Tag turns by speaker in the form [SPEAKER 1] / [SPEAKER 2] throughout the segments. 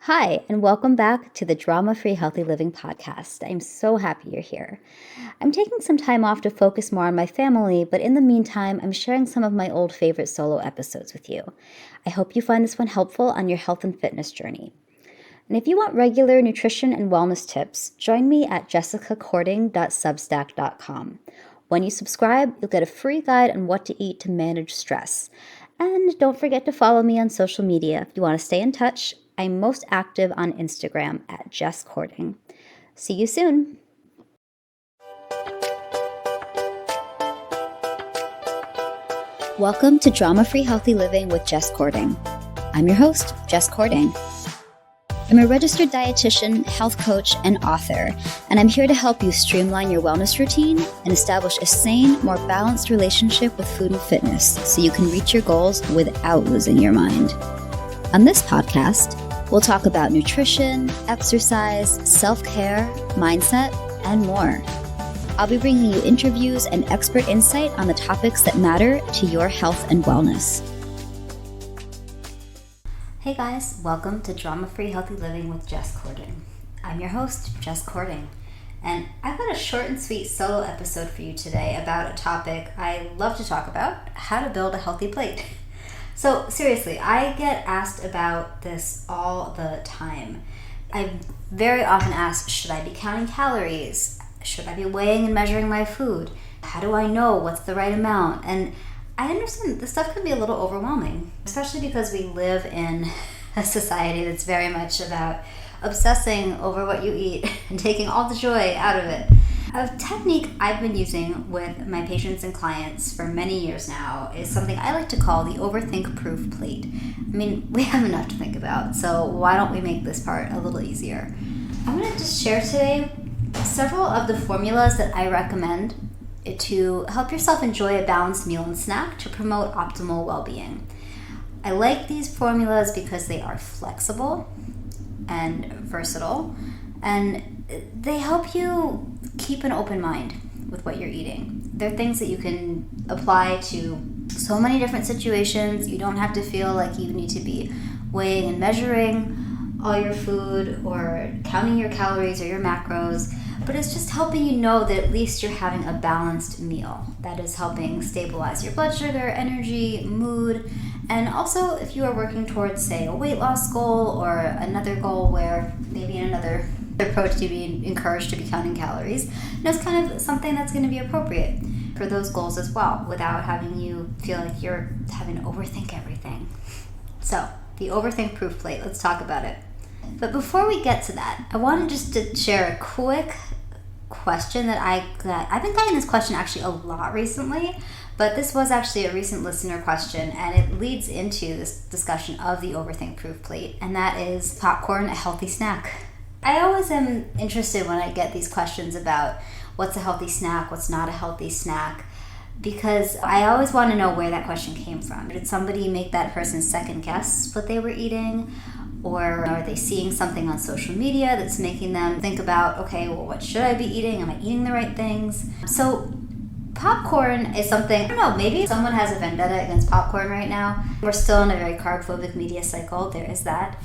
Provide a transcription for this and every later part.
[SPEAKER 1] Hi, and welcome back to the Drama-Free Healthy Living podcast. I'm so happy you're here. I'm taking some time off to focus more on my family, but in the meantime, I'm sharing some of my old favorite solo episodes with you. I hope you find this one helpful on your health and fitness journey. And if you want regular nutrition and wellness tips, join me at jessicacording.substack.com. When you subscribe, you'll get a free guide on what to eat to manage stress. And don't forget to follow me on social media if you want to stay in touch. I'm most active on Instagram at Jess Cording. See you soon. Welcome to Drama-Free Healthy Living with Jess Cording. I'm your host, Jess Cording. I'm a registered dietitian, health coach, and author, and I'm here to help you streamline your wellness routine and establish a sane, more balanced relationship with food and fitness so you can reach your goals without losing your mind. On this podcast, we'll talk about nutrition, exercise, self-care, mindset, and more. I'll be bringing you interviews and expert insight on the topics that matter to your health and wellness. Hey guys, welcome to Drama-Free Healthy Living with Jess Cording. I'm your host, Jess Cording, and I've got a short and sweet solo episode for you today about a topic I love to talk about, how to build a healthy plate. So seriously, I get asked about this all the time. I'm very often asked, should I be counting calories? Should I be weighing and measuring my food? How do I know what's the right amount? And I understand this stuff can be a little overwhelming, especially because we live in a society that's very much about obsessing over what you eat and taking all the joy out of it. A technique I've been using with my patients and clients for many years now is something I like to call the Overthink-Proof Plate. I mean, we have enough to think about, so why don't we make this part a little easier? I'm going to just share today several of the formulas that I recommend to help yourself enjoy a balanced meal and snack to promote optimal well-being. I like these formulas because they are flexible and versatile, and they help you keep an open mind with what you're eating. They're things that you can apply to so many different situations. You don't have to feel like you need to be weighing and measuring all your food or counting your calories or your macros, but it's just helping you know that at least you're having a balanced meal that is helping stabilize your blood sugar, energy, mood, and also if you are working towards, say, a weight loss goal or another goal where maybe in another approach to be encouraged to be counting calories, it's kind of something that's going to be appropriate for those goals as well without having you feel like you're having to overthink everything. So, the Overthink-Proof Plate, let's talk about it. But before we get to that, I wanted just to share a quick question that I got. I've been getting this question actually a lot recently, but this was actually a recent listener question, and it leads into this discussion of the Overthink-Proof Plate, and that is popcorn a healthy snack? I always am interested when I get these questions about what's a healthy snack, what's not a healthy snack, because I always want to know where that question came from. Did somebody make that person second guess what they were eating? Or are they seeing something on social media that's making them think about, okay, well, what should I be eating? Am I eating the right things? So popcorn is something, I don't know, maybe someone has a vendetta against popcorn right now. We're still in a very carb-phobic media cycle, there is that.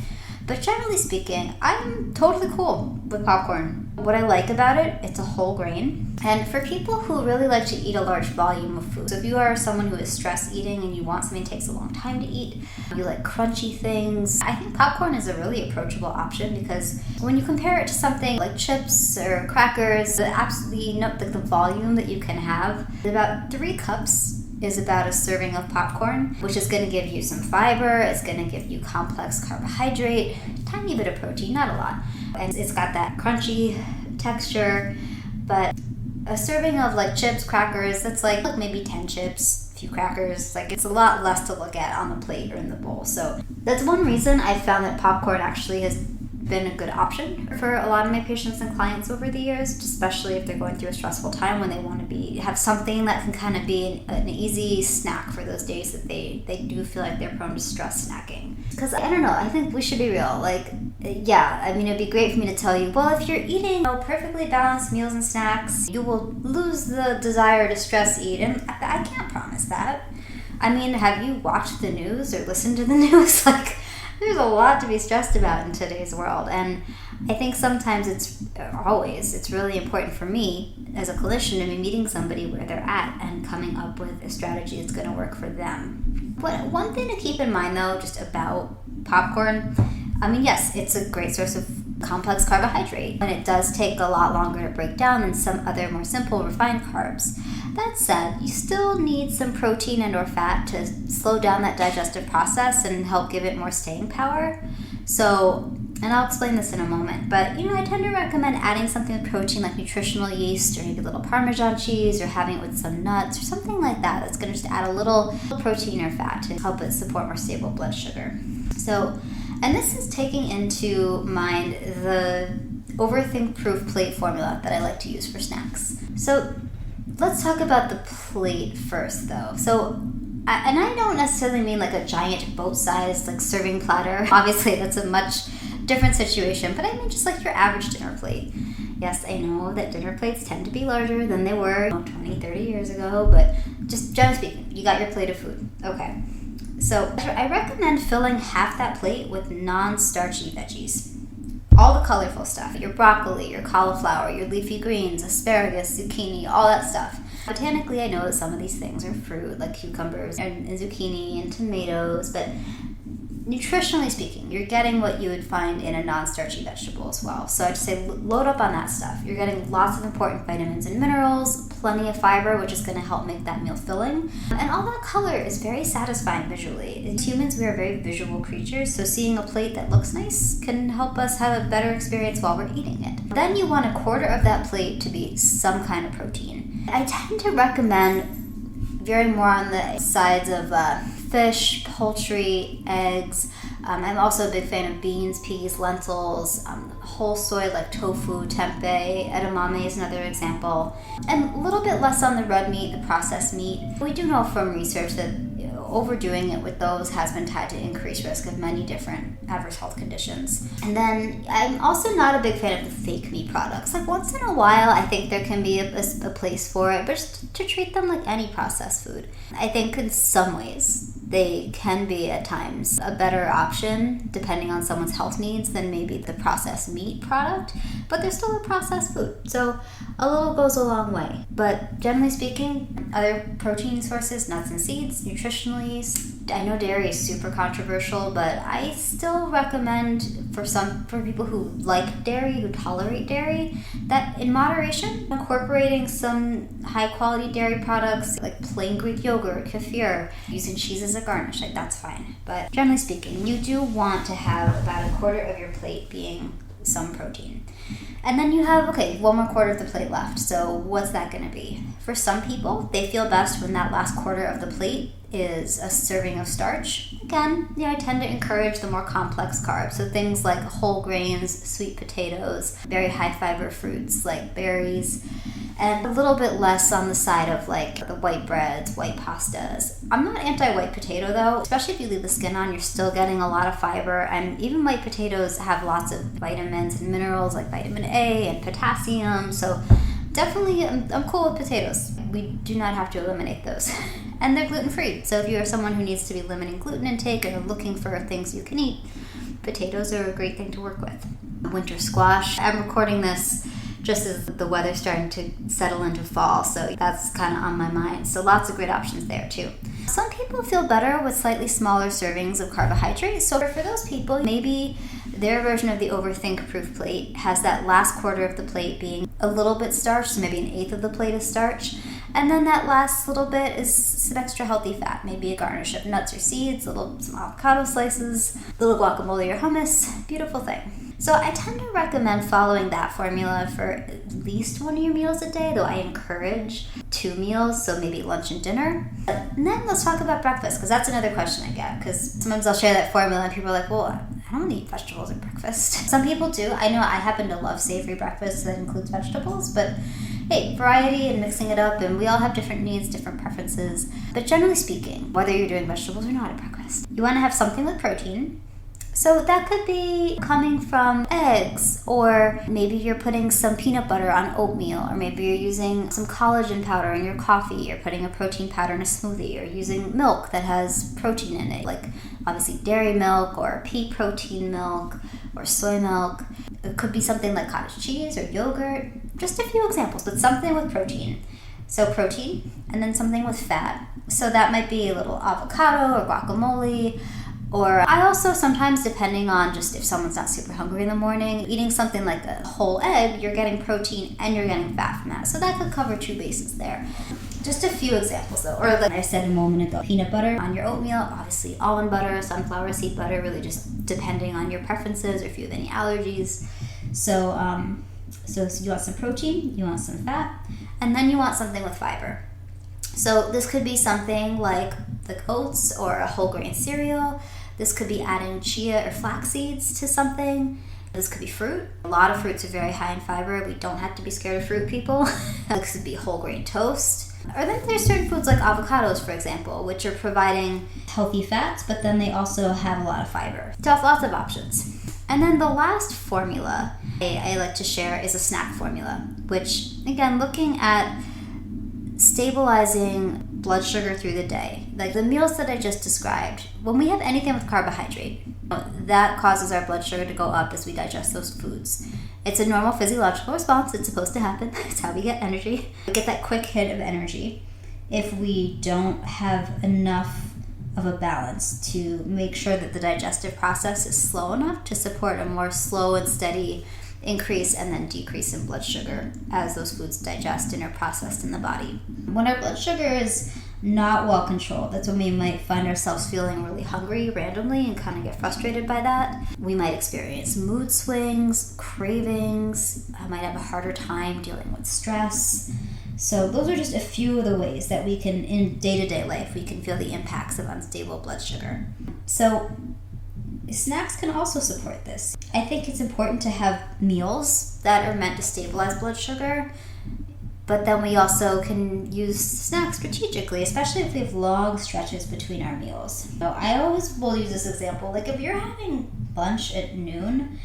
[SPEAKER 1] But generally speaking, I'm totally cool with popcorn. What I like about it, it's a whole grain. And for people who really like to eat a large volume of food, so if you are someone who is stress eating and you want something that takes a long time to eat, you like crunchy things, I think popcorn is a really approachable option because when you compare it to something like chips or crackers, the volume that you can have, about 3 cups is about a serving of popcorn, which is going to give you some fiber, it's going to give you complex carbohydrate, tiny bit of protein, not a lot. And it's got that crunchy texture, but a serving of like chips, crackers, that's like maybe 10 chips, a few crackers, like it's a lot less to look at on the plate or in the bowl. So that's one reason I found that popcorn actually has been a good option for a lot of my patients and clients over the years, especially if they're going through a stressful time when they want to have something that can kind of be an easy snack for those days that they do feel like they're prone to stress snacking. Because I don't know, I think we should be real. Like, yeah, I mean, it'd be great for me to tell you, well, if you're eating perfectly balanced meals and snacks, you will lose the desire to stress eat, and I can't promise that. I mean, have you watched the news or listened to the news? Like, there's a lot to be stressed about in today's world. And I think sometimes it's really important for me as a clinician to be meeting somebody where they're at and coming up with a strategy that's going to work for them. But one thing to keep in mind, though, just about popcorn, yes, it's a great source of complex carbohydrate, and it does take a lot longer to break down than some other more simple refined carbs. That said, you still need some protein and or fat to slow down that digestive process and help give it more staying power. So, and I'll explain this in a moment, but I tend to recommend adding something with protein like nutritional yeast or maybe a little Parmesan cheese or having it with some nuts or something like that that's going to just add a little protein or fat to help it support more stable blood sugar. So, and this is taking into mind the Overthink-Proof Plate formula that I like to use for snacks. So let's talk about the plate first, though. So, I don't necessarily mean like a giant boat-sized like serving platter. Obviously, that's a much different situation, but I mean just like your average dinner plate. Yes, I know that dinner plates tend to be larger than they were 20, 30 years ago, but just generally speaking, you got your plate of food. Okay. So I recommend filling half that plate with non-starchy veggies. All the colorful stuff, your broccoli, your cauliflower, your leafy greens, asparagus, zucchini, all that stuff. Botanically, I know that some of these things are fruit, like cucumbers and zucchini and tomatoes, but nutritionally speaking, you're getting what you would find in a non-starchy vegetable as well. So I'd say load up on that stuff. You're getting lots of important vitamins and minerals, plenty of fiber, which is going to help make that meal filling. And all that color is very satisfying visually. As humans, we are very visual creatures, so seeing a plate that looks nice can help us have a better experience while we're eating it. Then you want a quarter of that plate to be some kind of protein. I tend to recommend veering more on the sides of fish, poultry, eggs. I'm also a big fan of beans, peas, lentils, whole soy like tofu, tempeh, edamame is another example. And a little bit less on the red meat, the processed meat. We do know from research that overdoing it with those has been tied to increased risk of many different adverse health conditions. And then I'm also not a big fan of the fake meat products. Like once in a while, I think there can be a place for it, but just to treat them like any processed food. I think in some ways they can be at times a better option depending on someone's health needs than maybe the processed meat product, but they're still a processed food. So a little goes a long way. But generally speaking, other protein sources, nuts and seeds, nutritional yeast. I know dairy is super controversial, but I still recommend for people who like dairy, who tolerate dairy, that in moderation, incorporating some high quality dairy products like plain Greek yogurt, kefir, using cheese as a garnish, like that's fine. But generally speaking, you do want to have about a quarter of your plate being some protein. And then you have, one more quarter of the plate left. So what's that going to be? For some people, they feel best when that last quarter of the plate is a serving of starch. Again, I tend to encourage the more complex carbs. So things like whole grains, sweet potatoes, very high fiber fruits like berries, and a little bit less on the side of like the white breads, white pastas. I'm not anti-white potato though, especially if you leave the skin on, you're still getting a lot of fiber, and even white potatoes have lots of vitamins and minerals like vitamin A and potassium, so definitely I'm cool with potatoes. We do not have to eliminate those. And they're gluten-free, so if you are someone who needs to be limiting gluten intake or looking for things you can eat, potatoes are a great thing to work with. Winter squash. I'm recording this just as the weather's starting to settle into fall, so that's kind of on my mind. So lots of great options there too. Some people feel better with slightly smaller servings of carbohydrates, so for those people, maybe their version of the Overthink-Proof Plate has that last quarter of the plate being a little bit starch, so maybe an eighth of the plate is starch, and then that last little bit is some extra healthy fat, maybe a garnish of nuts or seeds, some avocado slices, little guacamole or hummus, beautiful thing. So I tend to recommend following that formula for at least one of your meals a day, though I encourage 2 meals, so maybe lunch and dinner. And then let's talk about breakfast, because that's another question I get, because sometimes I'll share that formula and people are like, well, I don't want to eat vegetables at breakfast. Some people do. I know I happen to love savory breakfast that includes vegetables, but hey, variety and mixing it up, and we all have different needs, different preferences. But generally speaking, whether you're doing vegetables or not at breakfast, you want to have something with protein, So that could be coming from eggs, or maybe you're putting some peanut butter on oatmeal, or maybe you're using some collagen powder in your coffee, or putting a protein powder in a smoothie, or using milk that has protein in it, like obviously dairy milk or pea protein milk or soy milk. It could be something like cottage cheese or yogurt. Just a few examples, but something with protein. So protein, and then something with fat. So that might be a little avocado or guacamole. Or I also sometimes, depending on just if someone's not super hungry in the morning, eating something like a whole egg, you're getting protein and you're getting fat from that. So that could cover two bases there. Just a few examples though. Or like I said a moment ago, peanut butter on your oatmeal, obviously almond butter, sunflower seed butter, really just depending on your preferences or if you have any allergies. So you want some protein, you want some fat, and then you want something with fiber. So this could be something like oats or a whole grain cereal. This could be adding chia or flax seeds to something. This could be fruit. A lot of fruits are very high in fiber. We don't have to be scared of fruit, people. This could be whole grain toast. Or then there's certain foods like avocados, for example, which are providing healthy fats, but then they also have a lot of fiber. So lots of options. And then the last formula I like to share is a snack formula, which, again, looking at stabilizing blood sugar through the day. Like the meals that I just described, when we have anything with carbohydrate, that causes our blood sugar to go up as we digest those foods. It's a normal physiological response. It's supposed to happen. It's how we get energy. We get that quick hit of energy if we don't have enough of a balance to make sure that the digestive process is slow enough to support a more slow and steady increase and then decrease in blood sugar as those foods digest and are processed in the body. When our blood sugar is not well controlled, that's when we might find ourselves feeling really hungry randomly and kind of get frustrated by that. We might experience mood swings, cravings. I might have a harder time dealing with stress. So those are just a few of the ways that we can, in day-to-day life, we can feel the impacts of unstable blood sugar. So snacks can also support this. I think it's important to have meals that are meant to stabilize blood sugar, but then we also can use snacks strategically, especially if we have long stretches between our meals. So I always will use this example, like if you're having lunch at noon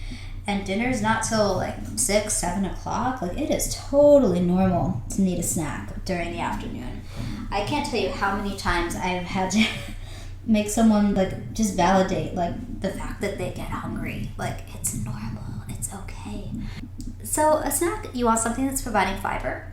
[SPEAKER 1] and dinner's not till like 6, 7 o'clock, like it is totally normal to need a snack during the afternoon. I can't tell you how many times I've had to make someone like just validate like the fact that they get hungry. Like it's normal, it's okay. So a snack, you want something that's providing fiber.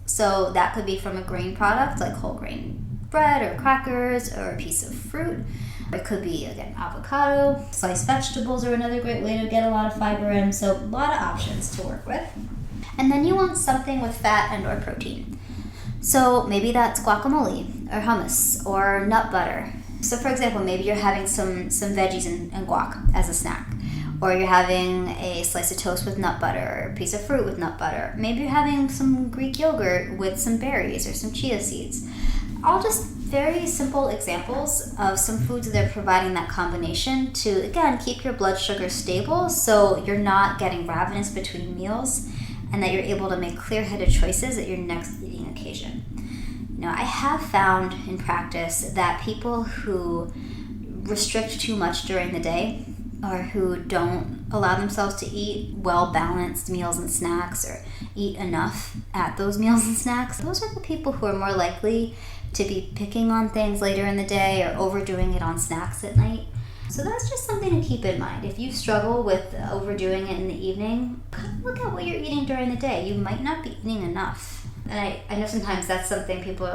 [SPEAKER 1] So that could be from a grain product like whole grain bread or crackers or a piece of fruit. It could be, again, avocado. Sliced vegetables are another great way to get a lot of fiber in. So a lot of options to work with. And then you want something with fat and or protein. So maybe that's guacamole or hummus or nut butter. So for example, maybe you're having some veggies and guac as a snack. Or you're having a slice of toast with nut butter or a piece of fruit with nut butter. Maybe you're having some Greek yogurt with some berries or some chia seeds. All just very simple examples of some foods that are providing that combination to, again, keep your blood sugar stable so you're not getting ravenous between meals and that you're able to make clear-headed choices at your next eating occasion. You know, I have found in practice that people who restrict too much during the day or who don't allow themselves to eat well-balanced meals and snacks or eat enough at those meals and snacks, those are the people who are more likely to be picking on things later in the day or overdoing it on snacks at night. So that's just something to keep in mind. If you struggle with overdoing it in the evening, look at what you're eating during the day. You might not be eating enough. And I know sometimes that's something people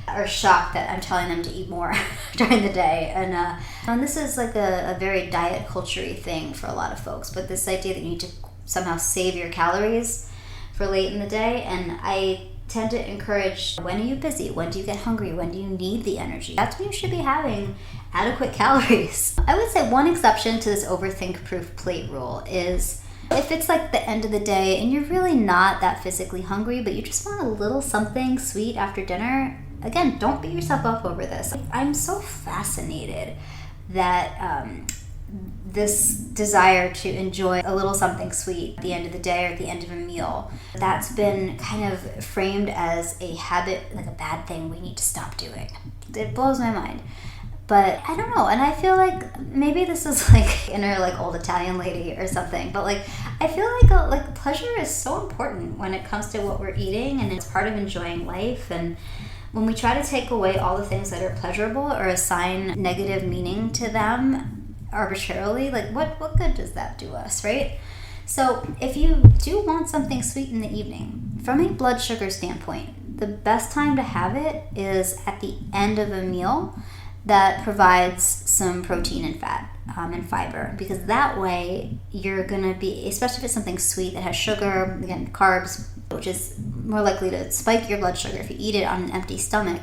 [SPEAKER 1] are shocked that I'm telling them to eat more during the day. And this is like a very diet culture-y thing for a lot of folks, but this idea that you need to somehow save your calories for late in the day. And I tend to encourage, when are you busy? When do you get hungry? When do you need the energy? That's when you should be having adequate calories. I would say one exception to this Overthink-Proof Plate rule is if it's like the end of the day and you're really not that physically hungry, but you just want a little something sweet after dinner, again, don't beat yourself up over this. I'm so fascinated that this desire to enjoy a little something sweet at the end of the day or at the end of a meal, that's been kind of framed as a habit, like a bad thing we need to stop doing. It blows my mind. But I don't know, and I feel like maybe this is like inner like old Italian lady or something, but like I feel like pleasure is so important when it comes to what we're eating, and it's part of enjoying life. And when we try to take away all the things that are pleasurable or assign negative meaning to them arbitrarily, like what good does that do us, right? So if you do want something sweet in the evening, from a blood sugar standpoint, the best time to have it is at the end of a meal that provides some protein and fat and fiber, because that way you're gonna be, especially if it's something sweet that has sugar, again, carbs, which is more likely to spike your blood sugar if you eat it on an empty stomach.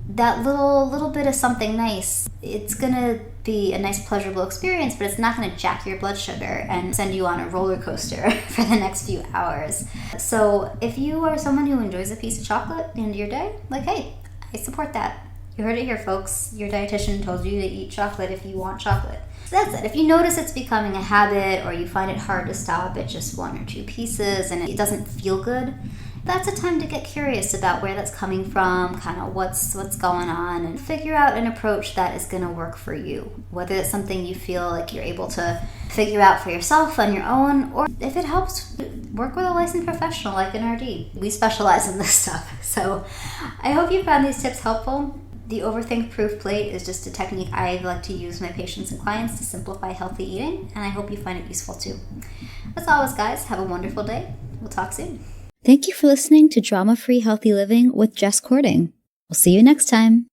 [SPEAKER 1] That little bit of something nice, it's gonna be a nice pleasurable experience, but it's not gonna jack your blood sugar and send you on a roller coaster for the next few hours. So if you are someone who enjoys a piece of chocolate at the end of your day, like, hey, I support that. You heard it here, folks. Your dietitian told you to eat chocolate if you want chocolate. So that's it. If you notice it's becoming a habit, or you find it hard to stop at just 1 or 2 pieces and it doesn't feel good, that's a time to get curious about where that's coming from, kind of what's going on, and figure out an approach that is going to work for you. Whether it's something you feel like you're able to figure out for yourself on your own, or if it helps, work with a licensed professional like an RD. We specialize in this stuff. So I hope you found these tips helpful. The Overthink-Proof Plate is just a technique I like to use with my patients and clients to simplify healthy eating, and I hope you find it useful too. As always, guys, have a wonderful day. We'll talk soon. Thank you for listening to Drama-Free Healthy Living with Jess Cording. We'll see you next time.